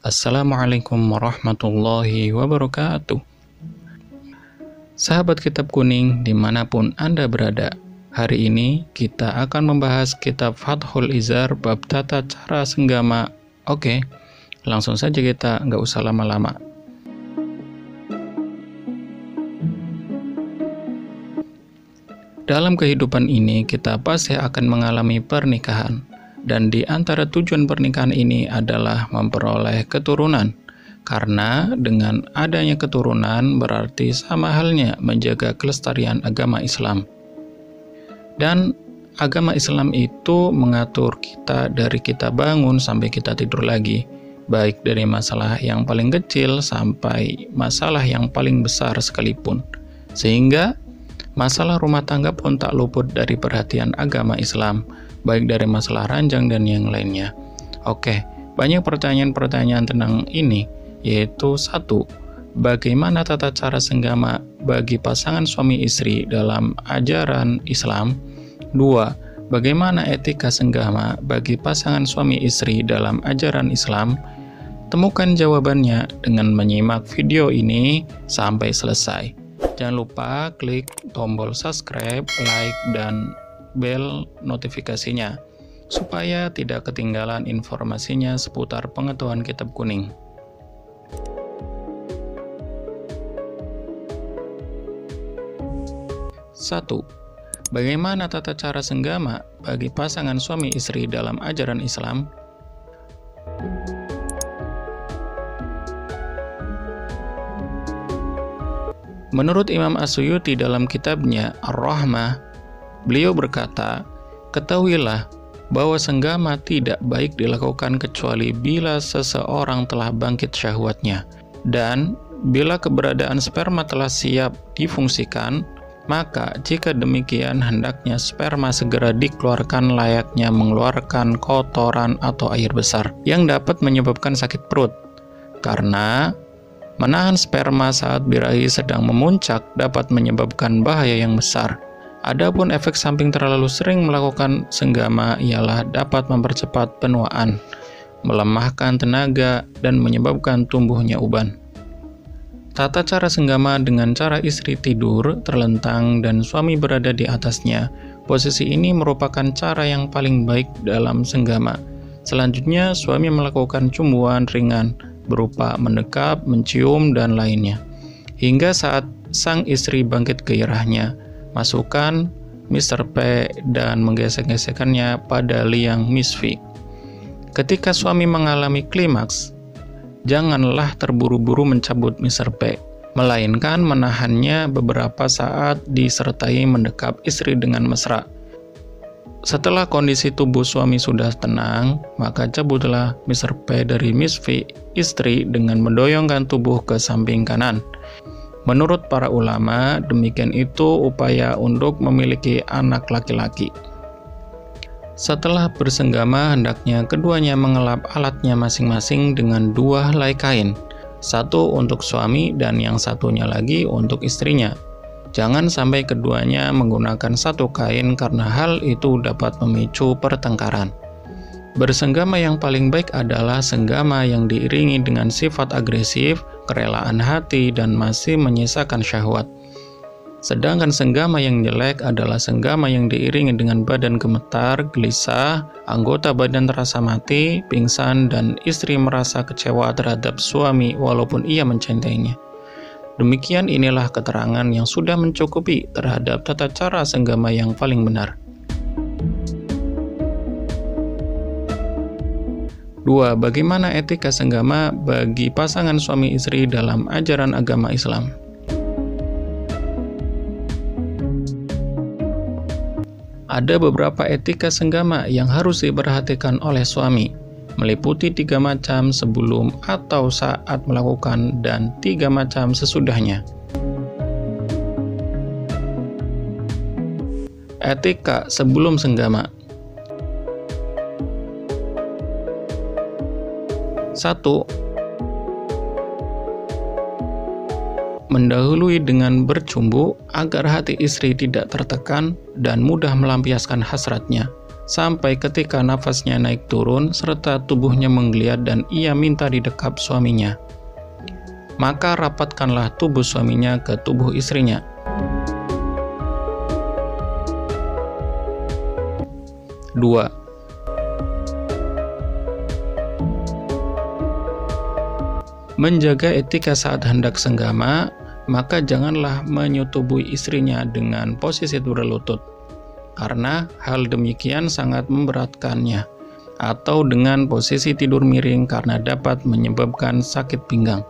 Assalamualaikum warahmatullahi wabarakatuh. Sahabat Kitab Kuning dimanapun Anda berada, hari ini kita akan membahas kitab Fathul Izar bab tata cara senggama. Oke, langsung saja, kita nggak usah lama-lama. Dalam kehidupan ini kita pasti akan mengalami pernikahan. Dan di antara tujuan pernikahan ini adalah memperoleh keturunan. Karena dengan adanya keturunan berarti sama halnya menjaga kelestarian agama Islam. Dan agama Islam itu mengatur kita dari kita bangun sampai kita tidur lagi. Baik dari masalah yang paling kecil sampai masalah yang paling besar sekalipun. Sehingga masalah rumah tangga pun tak luput dari perhatian agama Islam, baik dari masalah ranjang dan yang lainnya. Oke, banyak pertanyaan-pertanyaan tentang ini, yaitu 1. Bagaimana tata cara senggama bagi pasangan suami istri dalam ajaran Islam? 2. Bagaimana etika senggama bagi pasangan suami istri dalam ajaran Islam? Temukan jawabannya dengan menyimak video ini sampai selesai. Jangan lupa klik tombol subscribe, like, dan bel notifikasinya supaya tidak ketinggalan informasinya seputar pengetahuan Kitab Kuning. Satu. Bagaimana tata cara senggama bagi pasangan suami istri dalam ajaran Islam? Menurut Imam As-Suyuti dalam kitabnya Ar-Rahmah, beliau berkata, "Ketahuilah bahwa senggama tidak baik dilakukan kecuali bila seseorang telah bangkit syahwatnya, dan bila keberadaan sperma telah siap difungsikan, maka jika demikian hendaknya sperma segera dikeluarkan layaknya mengeluarkan kotoran atau air besar yang dapat menyebabkan sakit perut, karena menahan sperma saat birahi sedang memuncak dapat menyebabkan bahaya yang besar. Adapun efek samping terlalu sering melakukan senggama ialah dapat mempercepat penuaan, melemahkan tenaga, dan menyebabkan tumbuhnya uban." Tata cara senggama dengan cara istri tidur, terlentang, dan suami berada di atasnya. Posisi ini merupakan cara yang paling baik dalam senggama. Selanjutnya, suami melakukan cumbuan ringan, berupa mendekap, mencium, dan lainnya. Hingga saat sang istri bangkit gairahnya, masukkan Mr. P dan menggesek-gesekkannya pada liang misfi. Ketika suami mengalami klimaks, janganlah terburu-buru mencabut Mr. P, melainkan menahannya beberapa saat disertai mendekap istri dengan mesra. Setelah kondisi tubuh suami sudah tenang, maka cabutlah Mr. P dari misfi istri dengan mendoyongkan tubuh ke samping kanan. Menurut para ulama, demikian itu upaya untuk memiliki anak laki-laki. Setelah bersenggama, hendaknya keduanya mengelap alatnya masing-masing dengan 2 helai kain, satu untuk suami dan yang satunya lagi untuk istrinya. Jangan sampai keduanya menggunakan satu kain karena hal itu dapat memicu pertengkaran. Bersenggama yang paling baik adalah senggama yang diiringi dengan sifat agresif, kerelaan hati, dan masih menyisakan syahwat. Sedangkan senggama yang jelek adalah senggama yang diiringi dengan badan gemetar, gelisah, anggota badan terasa mati, pingsan, dan istri merasa kecewa terhadap suami walaupun ia mencintainya. Demikian inilah keterangan yang sudah mencukupi terhadap tata cara senggama yang paling benar. 2. Bagaimana etika senggama bagi pasangan suami istri dalam ajaran agama Islam? Ada beberapa etika senggama yang harus diperhatikan oleh suami, meliputi 3 macam sebelum atau saat melakukan dan 3 macam sesudahnya. Etika sebelum senggama. 1. Mendahului dengan bercumbu agar hati istri tidak tertekan dan mudah melampiaskan hasratnya. sampai ketika nafasnya naik turun serta tubuhnya menggeliat dan ia minta didekap suaminya. Maka rapatkanlah tubuh suaminya ke tubuh istrinya. Dua, menjaga etika saat hendak senggama, maka janganlah menyetubui istrinya dengan posisi berlutut, karena hal demikian sangat memberatkannya, atau dengan posisi tidur miring karena dapat menyebabkan sakit pinggang.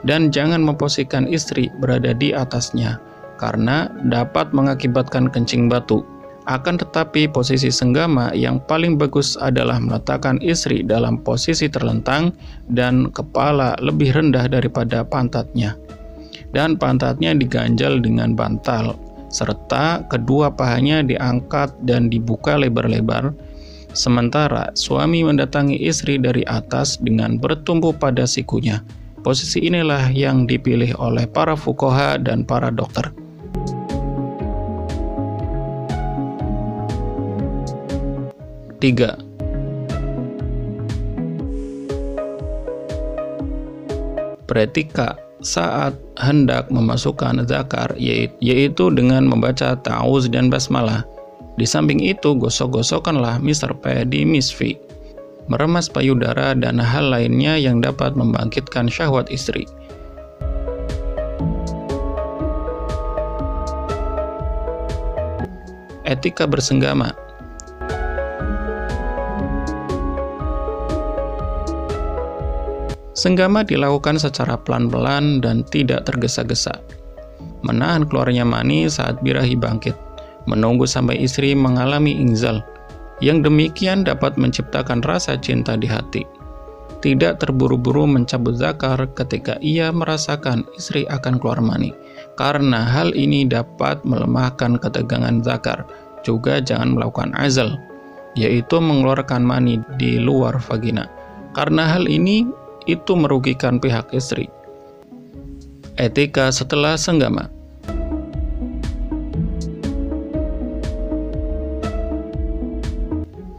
Dan jangan memposisikan istri berada di atasnya, karena dapat mengakibatkan kencing batu. Akan tetapi posisi senggama yang paling bagus adalah meletakkan istri dalam posisi terlentang dan kepala lebih rendah daripada pantatnya. Dan pantatnya diganjal dengan bantal, serta kedua pahanya diangkat dan dibuka lebar-lebar, sementara suami mendatangi istri dari atas dengan bertumpu pada sikunya. Posisi inilah yang dipilih oleh para fuqaha dan para dokter. Tiga, beretika saat hendak memasukkan zakar, yaitu dengan membaca ta'awuz dan basmalah. Di samping itu, gosok-gosokkanlah miserpe di misfi, meremas payudara dan hal lainnya yang dapat membangkitkan syahwat istri. Etika bersenggama. Senggama dilakukan secara pelan-pelan dan tidak tergesa-gesa. Menahan keluarnya mani saat birahi bangkit, menunggu sampai istri mengalami inzal. Yang demikian dapat menciptakan rasa cinta di hati. Tidak terburu-buru mencabut zakar ketika ia merasakan istri akan keluar mani, karena hal ini dapat melemahkan ketegangan zakar. Juga jangan melakukan azal, yaitu mengeluarkan mani di luar vagina, karena hal ini itu merugikan pihak istri. Etika setelah senggama.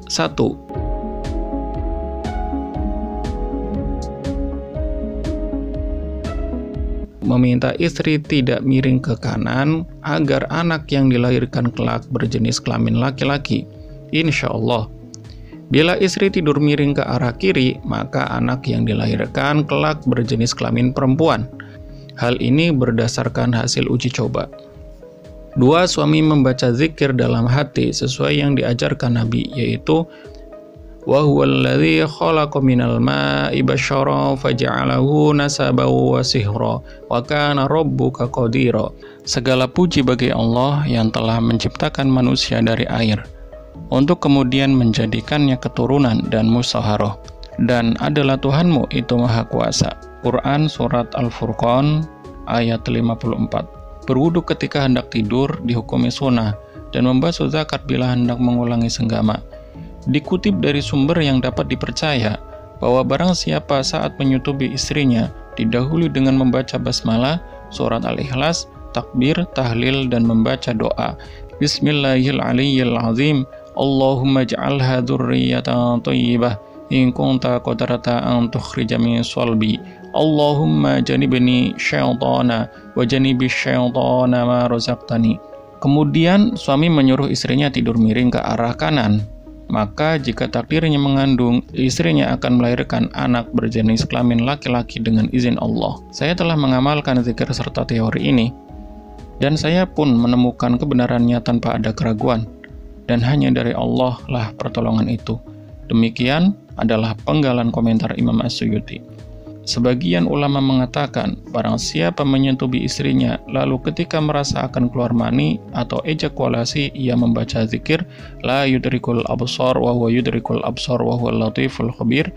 Satu, meminta istri tidak miring ke kanan agar anak yang dilahirkan kelak berjenis kelamin laki-laki. Insya Allah, bila istri tidur miring ke arah kiri, maka anak yang dilahirkan kelak berjenis kelamin perempuan. Hal ini berdasarkan hasil uji coba. 2. Suami membaca zikir dalam hati sesuai yang diajarkan Nabi, yaitu wa huwallazi khalaqa minal ma'i basyara faja'alahu nasaban wa sihra wa kana rabbuka qadira. Segala puji bagi Allah yang telah menciptakan manusia dari air untuk kemudian menjadikannya keturunan dan musyawarah, dan adalah Tuhanmu itu maha kuasa. Quran Surat Al-Furqan ayat 54. Berwudu ketika hendak tidur dihukumi sunnah, dan membasuh zakat bila hendak mengulangi senggama. Dikutip dari sumber yang dapat dipercaya, bahwa barang siapa saat menyutubi istrinya didahului dengan membaca basmalah, surat Al-Ikhlas, takbir, tahlil, dan membaca doa Bismillahirrahmanirrahim, Allahumma ja'alha dzurriyyatan thayyibah in kunta qadarta an tukhrija min salbi, Allahumma janibni syaitana wa janibis syaitana ma razaqtani. Kemudian suami menyuruh istrinya tidur miring ke arah kanan. Maka jika takdirnya mengandung, istrinya akan melahirkan anak berjenis kelamin laki-laki dengan izin Allah. Saya telah mengamalkan zikir serta teori ini, dan saya pun menemukan kebenarannya tanpa ada keraguan, dan hanya dari Allah lah pertolongan itu. Demikian adalah penggalan komentar Imam As-Suyuti. Sebagian ulama mengatakan, barang siapa menyentuhi istrinya, lalu ketika merasa akan keluar mani atau ejakulasi, ia membaca zikir, la yudrikul absar wa huwa yudrikul absar wa huwa latiful khabir,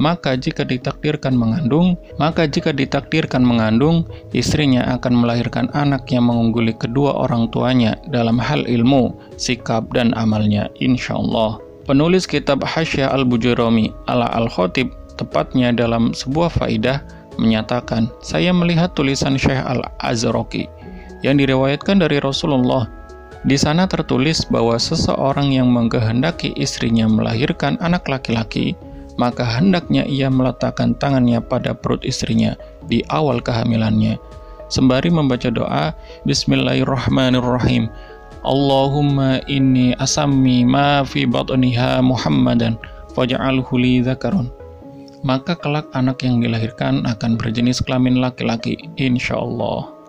maka jika ditakdirkan mengandung, istrinya akan melahirkan anak yang mengungguli kedua orang tuanya dalam hal ilmu, sikap, dan amalnya, insyaallah. Penulis kitab Hasyiah Al-Bujurumi ala Al-Khatib, tepatnya dalam sebuah faidah, menyatakan, saya melihat tulisan Syekh Al-Azraqi yang diriwayatkan dari Rasulullah Di sana tertulis bahwa seseorang yang mengkehendaki istrinya melahirkan anak laki-laki, maka hendaknya ia meletakkan tangannya pada perut istrinya di awal kehamilannya, sembari membaca doa Bismillahirrahmanirrahim. Allahumma inni asammi ma fi batniha Muhammadan faj'alhu li dzakarun. Maka kelak anak yang dilahirkan akan berjenis kelamin laki-laki, insyaallah.